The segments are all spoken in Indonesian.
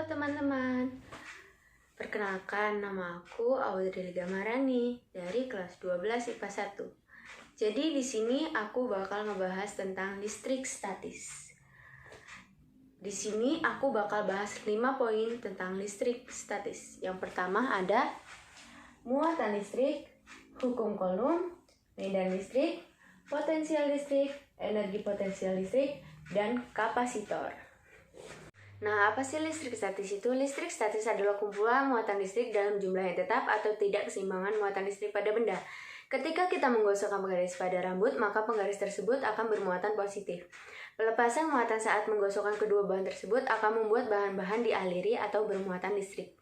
Halo teman-teman, perkenalkan nama aku Audrey Gamarani dari kelas 12 IPA 1. Jadi di sini aku bakal ngebahas tentang listrik statis. Di sini aku bakal bahas 5 poin tentang listrik statis. Yang pertama ada muatan listrik, hukum Coulomb, medan listrik, potensial listrik, energi potensial listrik, dan kapasitor. Nah, apa sih listrik statis itu? Listrik statis adalah kumpulan muatan listrik dalam jumlah yang tetap atau tidak keseimbangan muatan listrik pada benda. Ketika kita menggosokkan penggaris pada rambut, maka penggaris tersebut akan bermuatan positif. Pelepasan muatan saat menggosokkan kedua bahan tersebut akan membuat bahan-bahan dialiri atau bermuatan listrik.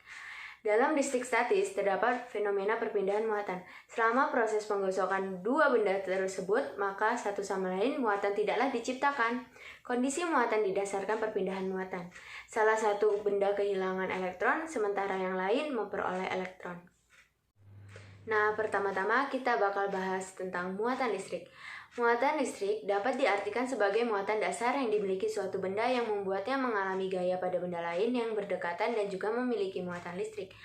Dalam listrik statis terdapat fenomena perpindahan muatan. Selama proses penggosokan dua benda tersebut, maka satu sama lain muatan tidaklah diciptakan. Kondisi muatan didasarkan perpindahan muatan. Salah satu benda kehilangan elektron, sementara yang lain memperoleh elektron. Nah, pertama-tama kita bakal bahas tentang muatan listrik. Muatan listrik dapat diartikan sebagai muatan dasar yang dimiliki suatu benda yang membuatnya mengalami gaya pada benda lain yang berdekatan dan juga memiliki muatan listrik.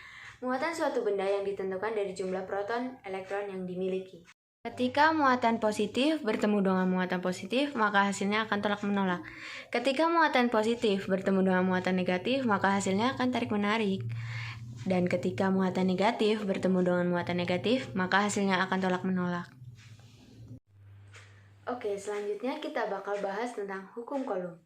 Muatan suatu benda yang ditentukan dari jumlah proton, elektron yang dimiliki. Ketika muatan positif bertemu dengan muatan positif, maka hasilnya akan tolak-menolak. Ketika muatan positif bertemu dengan muatan negatif, maka hasilnya akan tarik-menarik. Dan ketika muatan negatif bertemu dengan muatan negatif, maka hasilnya akan tolak-menolak. Oke, selanjutnya kita bakal bahas tentang hukum Coulomb.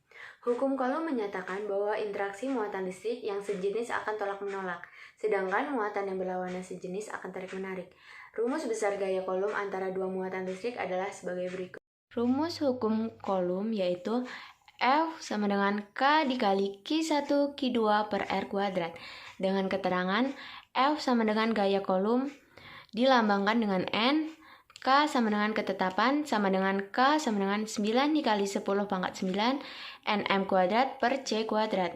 Hukum Coulomb menyatakan bahwa interaksi muatan listrik yang sejenis akan tolak-menolak, sedangkan muatan yang berlawanan sejenis akan tarik-menarik. Rumus besar gaya Coulomb antara dua muatan listrik adalah sebagai berikut. Rumus hukum Coulomb yaitu F sama dengan K dikali Q1 Q2 per R kuadrat. Dengan keterangan F sama dengan gaya Coulomb dilambangkan dengan N, K sama dengan ketetapan sama dengan K sama dengan 9 dikali 10 pangkat 9 Nm kuadrat per C kuadrat.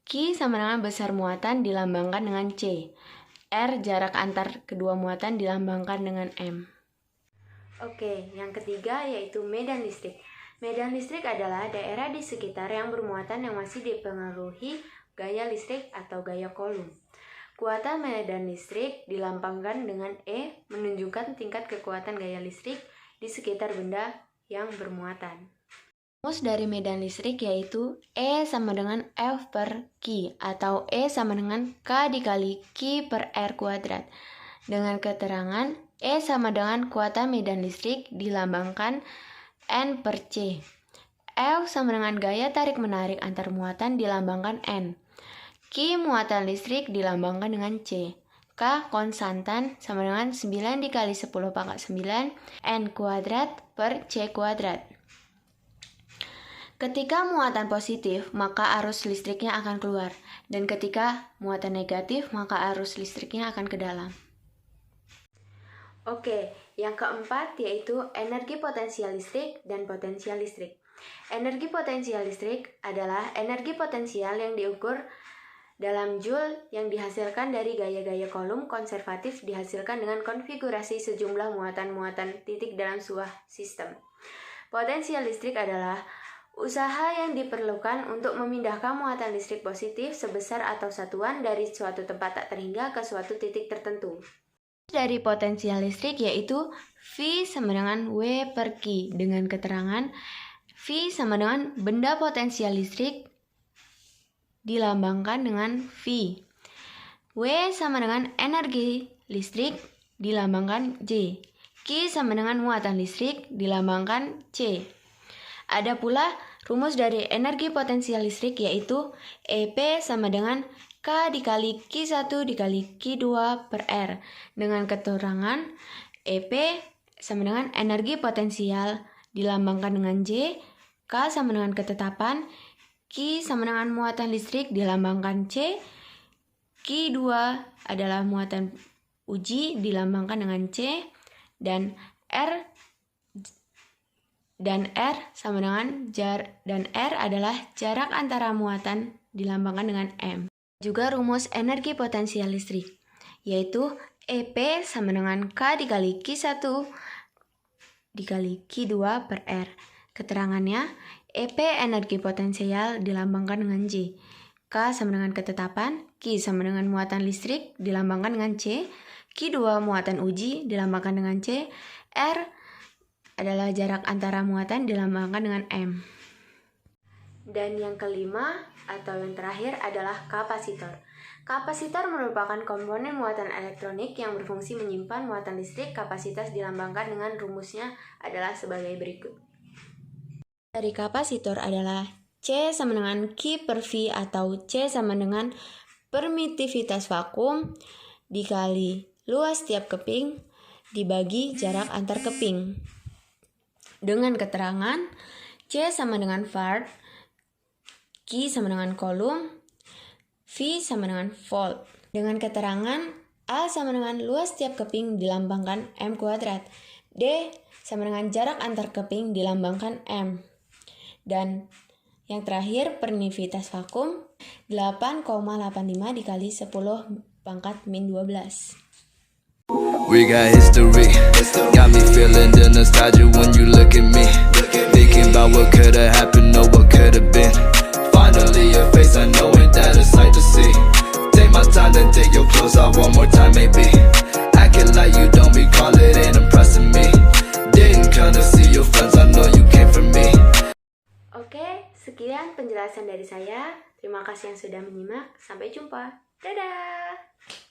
Q sama dengan besar muatan dilambangkan dengan C. R jarak antar kedua muatan dilambangkan dengan M. Oke, yang ketiga yaitu medan listrik. Medan listrik adalah daerah di sekitar yang bermuatan yang masih dipengaruhi gaya listrik atau gaya Coulomb. Kekuatan medan listrik dilambangkan dengan E, menunjukkan tingkat kekuatan gaya listrik di sekitar benda yang bermuatan. Rumus dari medan listrik yaitu E sama dengan F per Q atau E sama dengan K dikali Q per R kuadrat. Dengan keterangan E sama dengan kekuatan medan listrik dilambangkan N per C. F sama dengan gaya tarik-menarik antar muatan dilambangkan N. Q muatan listrik dilambangkan dengan C. K konstantan sama dengan 9 dikali 10 pangkat 9 N kuadrat per C kuadrat. Ketika muatan positif, maka arus listriknya akan keluar. Dan ketika muatan negatif, maka arus listriknya akan ke dalam. Oke, yang keempat yaitu energi potensial listrik dan potensial listrik. Energi potensial listrik adalah energi potensial yang diukur dalam Joule yang dihasilkan dari gaya-gaya Coulomb konservatif dihasilkan dengan konfigurasi sejumlah muatan-muatan titik dalam sebuah sistem. Potensial listrik adalah usaha yang diperlukan untuk memindahkan muatan listrik positif sebesar atau satuan dari suatu tempat tak terhingga ke suatu titik tertentu. Dari potensial listrik yaitu V sama dengan W per Q dengan keterangan V sama dengan benda potensial listrik dilambangkan dengan V. W sama dengan energi listrik dilambangkan J. Q sama dengan muatan listrik dilambangkan C. Ada pula rumus dari energi potensial listrik yaitu EP sama dengan K dikali Q1 dikali Q2 per R. Dengan keterangan EP sama dengan energi potensial dilambangkan dengan J. K sama dengan ketetapan Q sama dengan muatan listrik dilambangkan C. Q2 adalah muatan uji dilambangkan dengan C. Dan R sama dengan R adalah jarak antara muatan dilambangkan dengan M. Juga rumus energi potensial listrik yaitu EP sama dengan K dikali Q1 dikali Q2 per R. Keterangannya EP energi potensial dilambangkan dengan J. K sama dengan ketetapan, Q sama dengan muatan listrik dilambangkan dengan C, Q2 muatan uji dilambangkan dengan C, R adalah jarak antara muatan dilambangkan dengan M. Dan yang kelima atau yang terakhir adalah kapasitor. Kapasitor merupakan komponen muatan elektronik yang berfungsi menyimpan muatan listrik. Kapasitas dilambangkan dengan rumusnya adalah sebagai berikut. Dari kapasitor adalah C sama dengan Q per V atau C sama dengan permitivitas vakum dikali luas tiap keping dibagi jarak antar keping. Dengan keterangan C sama dengan farad, Q sama dengan coulomb, V sama dengan volt. Dengan keterangan A sama dengan luas tiap keping dilambangkan M kuadrat, D sama dengan jarak antar keping dilambangkan M. Dan yang terakhir permitivitas vakum 8,85 dikali 10 pangkat min 12. We got history, got me feeling the nostalgia when you look at me. Thinking about what could've happened or what could've been. Finally your face, I know ain't that a sight to see. Take my time, then take your clothes off one more time maybe. Acting like you don't recall it ain't impressing me. Didn't come to see your friends, I know you came for me. Oke, sekian penjelasan dari saya. Terima kasih yang sudah menyimak. Sampai jumpa. Dadah!